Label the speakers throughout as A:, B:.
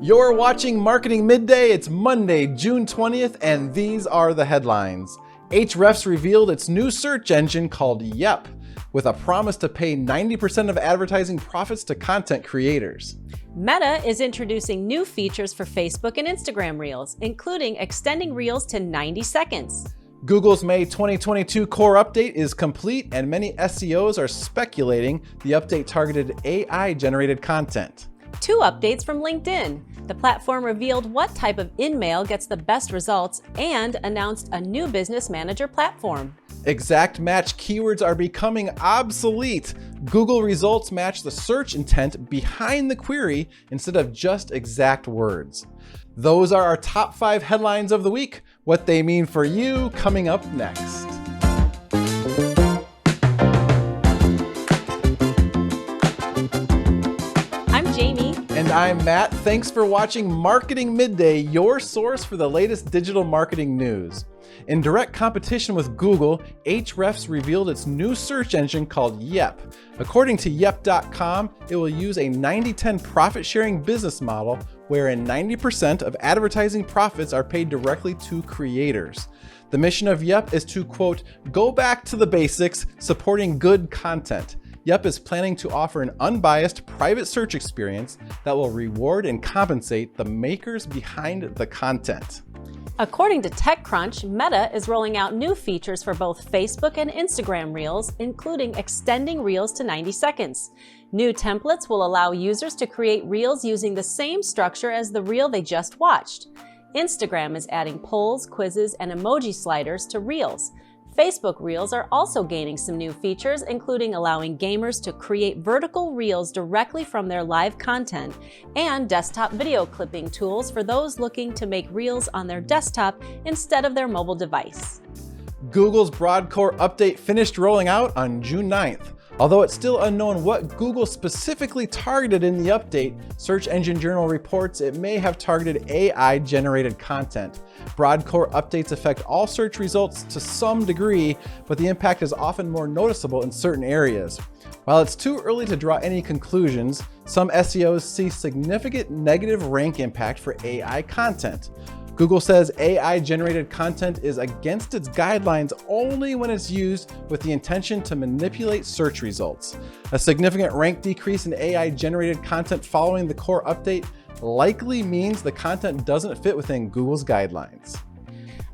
A: You're watching Marketing Midday. It's Monday, June 20th, and these are the headlines. Ahrefs revealed its new search engine called Yep, with a promise to pay 90% of advertising profits to content creators.
B: Meta is introducing new features for Facebook and Instagram Reels, including extending Reels to 90 seconds.
A: Google's May 2022 core update is complete, and many SEOs are speculating the update targeted AI-generated content.
B: Two updates from LinkedIn. The platform revealed what type of InMail gets the best results and announced a new business manager platform.
A: Exact match keywords are becoming obsolete. Google results match the search intent behind the query instead of just exact words. Those are our top 5 headlines of the week. What they mean for you, coming up next.
B: I'm Jamie.
A: And I'm Matt. Thanks for watching Marketing Midday, your source for the latest digital marketing news. In direct competition with Google, Ahrefs revealed its new search engine called Yep. According to Yep.com, it will use a 90-10 profit-sharing business model wherein 90% of advertising profits are paid directly to creators. The mission of Yep is to, quote, go back to the basics, supporting good content. Yep is planning to offer an unbiased private search experience that will reward and compensate the makers behind the content.
B: According to TechCrunch, Meta is rolling out new features for both Facebook and Instagram Reels, including extending Reels to 90 seconds. New templates will allow users to create Reels using the same structure as the reel they just watched. Instagram is adding polls, quizzes, and emoji sliders to Reels. Facebook Reels are also gaining some new features, including allowing gamers to create vertical reels directly from their live content and desktop video clipping tools for those looking to make reels on their desktop instead of their mobile device.
A: Google's Broad Core update finished rolling out on June 9th. Although it's still unknown what Google specifically targeted in the update, Search Engine Journal reports it may have targeted AI-generated content. Broad Core updates affect all search results to some degree, but the impact is often more noticeable in certain areas. While it's too early to draw any conclusions, some SEOs see significant negative rank impact for AI content. Google says AI-generated content is against its guidelines only when it's used with the intention to manipulate search results. A significant rank decrease in AI-generated content following the core update likely means the content doesn't fit within Google's guidelines.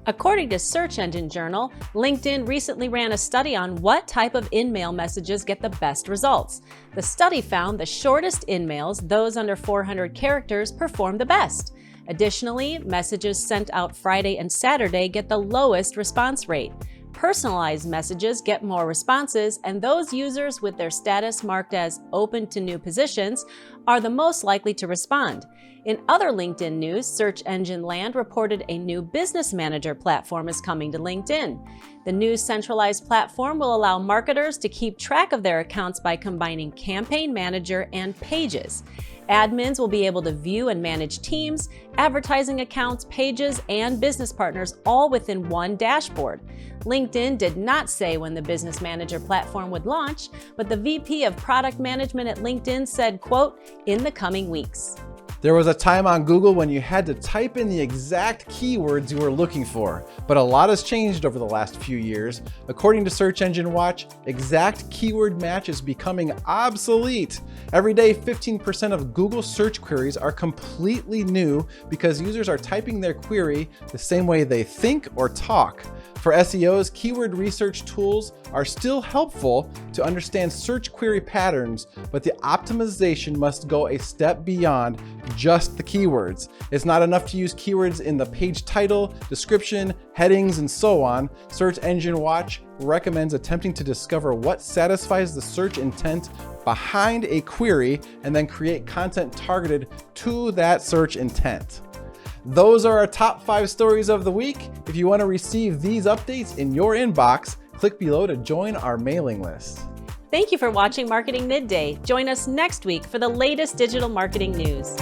B: According to Search Engine Journal, LinkedIn recently ran a study on what type of InMail messages get the best results. The study found the shortest InMails, those under 400 characters, perform the best. Additionally, messages sent out Friday and Saturday get the lowest response rate. Personalized messages get more responses, and those users with their status marked as open to new positions are the most likely to respond. In other LinkedIn news, Search Engine Land reported a new business manager platform is coming to LinkedIn. The new centralized platform will allow marketers to keep track of their accounts by combining Campaign Manager and Pages. Admins will be able to view and manage teams, advertising accounts, pages, and business partners all within one dashboard. LinkedIn did not say when the Business Manager platform would launch, but the VP of Product Management at LinkedIn said, quote, in the coming weeks.
A: There was a time on Google when you had to type in the exact keywords you were looking for, but a lot has changed over the last few years. According to Search Engine Watch, exact keyword match is becoming obsolete. Every day, 15% of Google search queries are completely new because users are typing their query the same way they think or talk. For SEOs, keyword research tools are still helpful to understand search query patterns, but the optimization must go a step beyond just the keywords. It's not enough to use keywords in the page title, description, headings, and so on. Search Engine Watch recommends attempting to discover what satisfies the search intent behind a query and then create content targeted to that search intent. Those are our top 5 stories of the week. If you want to receive these updates in your inbox, click below to join our mailing list.
B: Thank you for watching Marketing Midday. Join us next week for the latest digital marketing news.